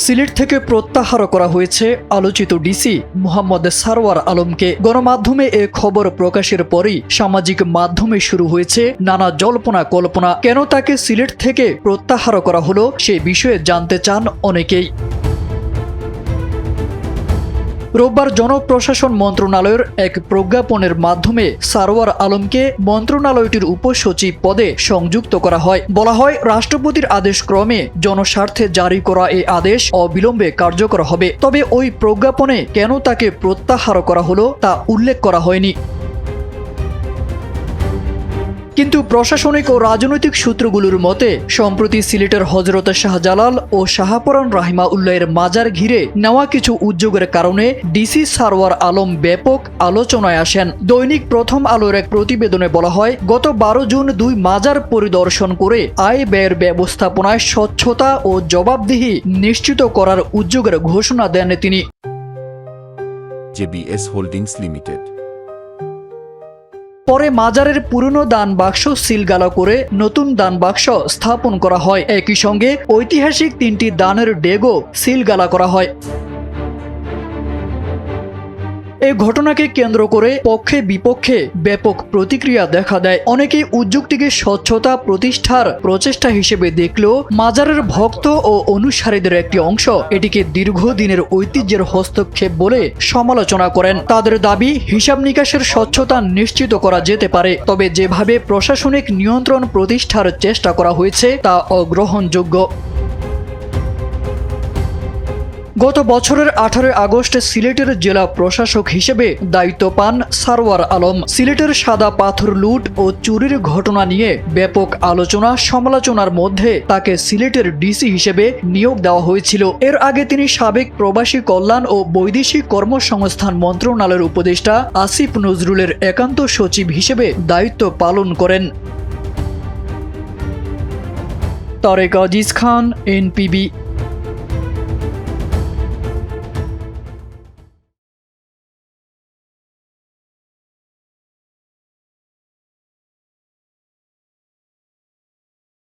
সিলেট থেকে প্রত্যাহার করা হয়েছে আলোচিত ডিসি মোহাম্মদ সারওয়ার আলমকে। গণমাধ্যমে এ খবর প্রকাশের পরই সামাজিক মাধ্যমে শুরু হয়েছে নানা জল্পনা কল্পনা। কেন তাকে সিলেট থেকে প্রত্যাহার করা হলো সে বিষয়ে জানতে চান অনেকেই। রোববার জনপ্রশাসন মন্ত্রণালয়ের এক প্রজ্ঞাপনের মাধ্যমে সারওয়ার আলমকে মন্ত্রণালয়টির উপসচিব পদে সংযুক্ত করা হয়। বলা হয়, রাষ্ট্রপতির আদেশক্রমে জনস্বার্থে জারি করা এই আদেশ অবিলম্বে কার্যকর হবে। তবে ওই প্রজ্ঞাপনে কেন তাকে প্রত্যাহার করা হলো তা উল্লেখ করা হয়নি। কিন্তু প্রশাসনিক ও রাজনৈতিক সূত্রগুলোর মতে সম্প্রতি সিলেটের হযরত শাহজালাল ও শাহপরান রাহিমাউল্লাহের মাজার ঘিরে নেওয়া কিছু উদ্যোগের কারণে ডিসি সারওয়ার আলম ব্যাপক আলোচনায় আসেন। দৈনিক প্রথম আলোর এক প্রতিবেদনে বলা হয়, গত 12 জুন 2 মাজার পরিদর্শন করে আয় ব্যয়ের ব্যবস্থাপনায় স্বচ্ছতা ও জবাবদিহি নিশ্চিত করার উদ্যোগের ঘোষণা দেন তিনি। JBS holdings limited. পরে মাজারের পুরনো দান বাক্স সিলগালা করে নতুন দান বাক্স স্থাপন করা হয়। একই সঙ্গে ঐতিহাসিক 3টি দানের ডেগও সিলগালা করা হয়। এই ঘটনাকে কেন্দ্র করে পক্ষে বিপক্ষে ব্যাপক প্রতিক্রিয়া দেখা দেয়। অনেকেই উদ্যোগটিকে স্বচ্ছতা প্রতিষ্ঠার প্রচেষ্টা হিসেবে দেখলেও মাজারের ভক্ত ও অনুসারীদের একটি অংশ এটিকে দীর্ঘদিনের ঐতিহ্যের হস্তক্ষেপ বলে সমালোচনা করেন। তাদের দাবি, হিসাব নিকাশের স্বচ্ছতা নিশ্চিত করা যেতে পারে, তবে যেভাবে প্রশাসনিক নিয়ন্ত্রণ প্রতিষ্ঠার চেষ্টা করা হয়েছে তা অগ্রহণযোগ্য। গত বছরের 18 আগস্ট সিলেটের জেলা প্রশাসক হিসেবে দায়িত্ব পান সারওয়ার আলম। সিলেটের সাদা পাথর লুট ও চুরির ঘটনা নিয়ে ব্যাপক আলোচনা সমালোচনার মধ্যে তাকে সিলেটের ডিসি হিসেবে নিয়োগ দেওয়া হয়েছিল। এর আগে তিনি সাবেক প্রবাসী কল্যাণ ও বৈদেশিক কর্মসংস্থান মন্ত্রণালয়ের উপদেষ্টা আসিফ নজরুলের একান্ত সচিব হিসেবে দায়িত্ব পালন করেন। তারেক আজিজ খান, NPB।